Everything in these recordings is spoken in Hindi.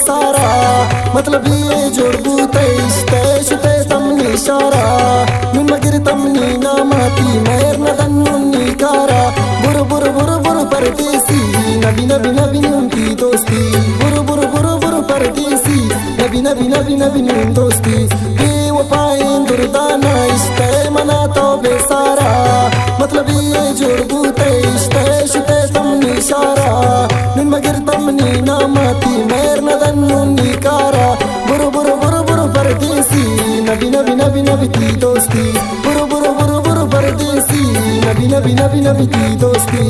बेसारा मतलब ये जोड़बू तेष्टे शुते तमनी शारा नुन मगिर तमनी नामाती मेर नदन्नुन्नी कारा बुरु बुरु बुरु बुरु परदेसी नबी नबी नबी नुंकी दोस्ती बुरु बुरु बुरु बुरु परदेसी नबी नबी नबी नबी नुन दोस्ती बेवफाएं दुर्दाना इश्ते मना तो बेसारा मतलब ये जोड़बू तेष्टे शुते तमनी शारा नुन मगिर तमनी नामाती मेर नदन्नुन्नी कारा बुरु बुरु बुरु बुरु परदेसी नबी नबी नबी नबी की दोस्ती बुरु बुरु बुरु बुरु परदेसी नबी नबी नबी नबी की दोस्ती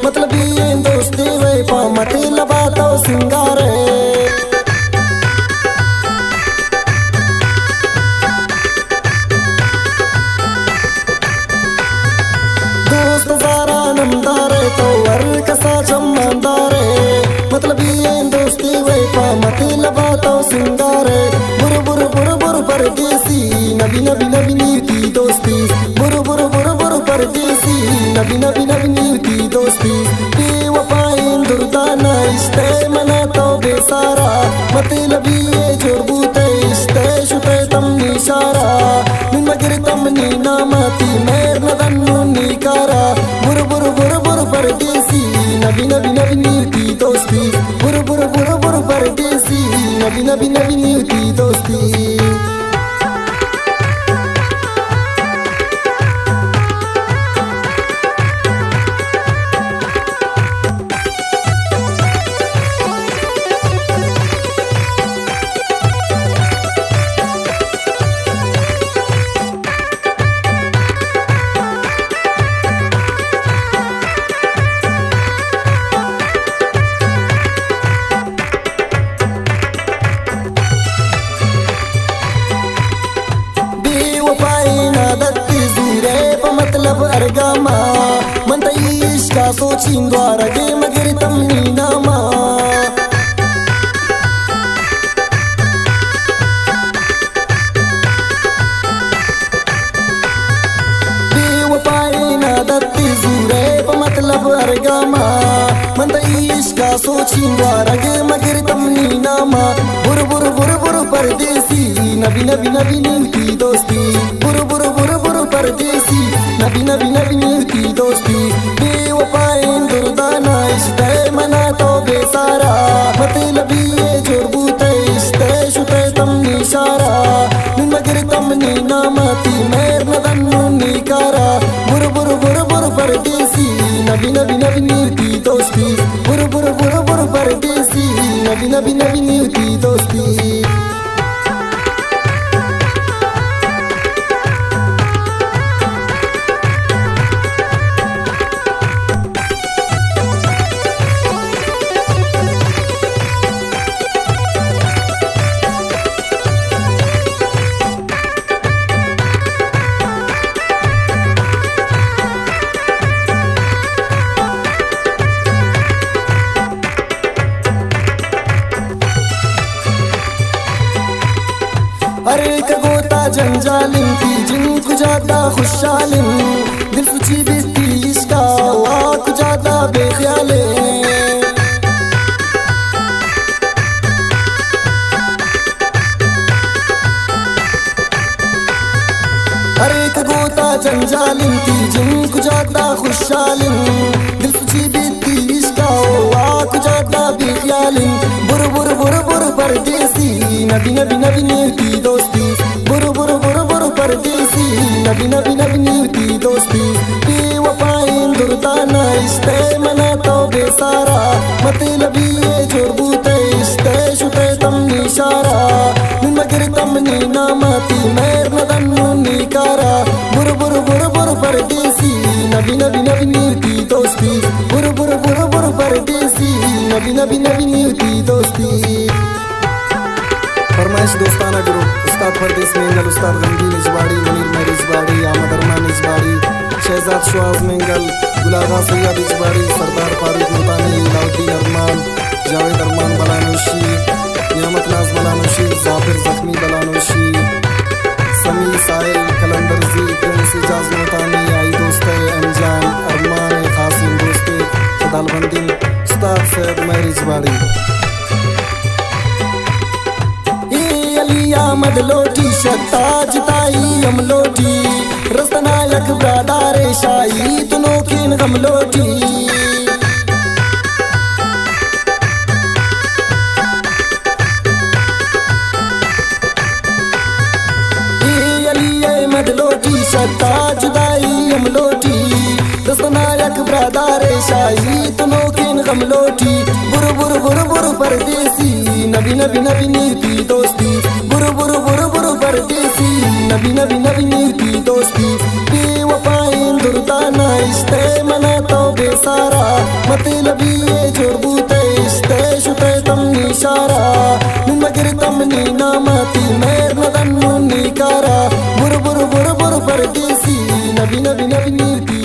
मतलब ये दोस्ती वे पामती लबातो सिंगारे दोस्त सारा नमदारे तो वर कसा चमंदारे मतलब ये दोस्ती वे पामती लबातो सिंगारे बुरु बुरु बुरु बुरु परदेसी नबी नबी नबी नीति दोस्ती बुरु बुरु बुरु बुरु परदेसी नबी नबी नबी नीति दोस्ती बेवफाएं दुर्दाना इश्ते मना तो बेसारा मतलब ये जोड़बू तेष्टे शुते तमनी शारा नुन मगिर तमनी नामाती मेर नदन्नुन्नी कारा बुरु बुरु बुरु बुरु परदेसी नबी नबी नबी नीति दोस्ती बुरु बुरु बुरु बुरु परदेसी नबी नबी नबी नीति दोस्ती मतलब अरगामा मन इश्का सोचिंग द्वारा गे मगिर तमनी नामा बेवफाई ना दत्ती जूरे मतलब अरगामा मन इश्का सोचिंग द्वारा गे मगिर तमनी नामा बुरु बुरु बुरु बुरु परदेसी नबी नबी नबी नीति दोस्ती बुरु बुरु बुरु बुरु परदेसी नबी नबी नबी नीति दोस्ती बेवफाएं दुर्दाना इश्ते मना तो बेसारा मतलब ये जोड़बू तेष्टे शुते तमनी शारा नुन मगिर तमनी नामाती मेर नदन्नुन्नी कारा बुरु बुरु बुरु बुरु परदेसी नबी नबी नबी नीति दोस्ती बुरु बुरु बुरु बुरु परदेसी नबी नबी नबी नीति दोस्ती अरे कगोता जंजालिन की जिनको ज्यादा खुशालिन दिल सुची बिस्ती इसका वाक ज्यादा बेख्याले अरे कगोता जंजालिन की जिनको ज्यादा खुशालिन दिल सुची बिस्ती इसका वाक ज्यादा बेख्यालिन बुरु बुरु बुरु बुरु परदेसी नबी नबी नबी नीति दोस्ती बुरु बुरु बुरु बुरु परदेसी नबी नबी नबी नीति दोस्ती बेवफाएं दुर्दाना इश्ते मना तो बेसारा मतलब ये जोड़बू तेष्टे शुते तमनी शारा नुन मगिर तमनी नामाती मेर नदन्नुन्नी कारा बुरु बुरु बुरु बुरु परदेसी नबी नबी नबी उस्ताद गमगीन इजबाड़ी, मुनीर मेहर इजबाड़ी, अहमद अरमान इजबाड़ी, शहजाद शुआज मेंगल, गुलागा सैयद इजबाड़ी, सरदार फारूक मुतानी, लाउद्दीन अरमान, जावेद अरमान बलानोशी, नियामत नाज बलानोशी, जाफिर जख्मी बलानोशी, समी साहिल कलंदर जी, प्रिंस इजाज मुतानी, आई दोस्त अनजान अरमान खासिम दोस्ते खुदालबंदिन, उस्ताद सैयद मेहर इजबाड़ी। अहमद लोटी शताज ताई अमलोटी रस्तनायक ब्रादारे शाही तुनो किन गमलोटी अहमद लोटी शताज ताई अमलोटी रस्तनायक ब्रादारे शाही तुनो किन गमलोटी बुर बुर बुर बुर परदेसी नबी नबी नबी नीति दोस्ती बुर बुर बुर बुर परदेसी नबी नबी नबी नीति दोस्ती बेवफाइन दुर्दाना इश्ते मना तो बेसारा मतलबी ये जुर्बूते इश्ते शुते तमनी इशारा मगर तमनी नामती मेर नदन मुन्नी कारा बुर बुर बुर बुर परदेसी नबी नबी नबी नीति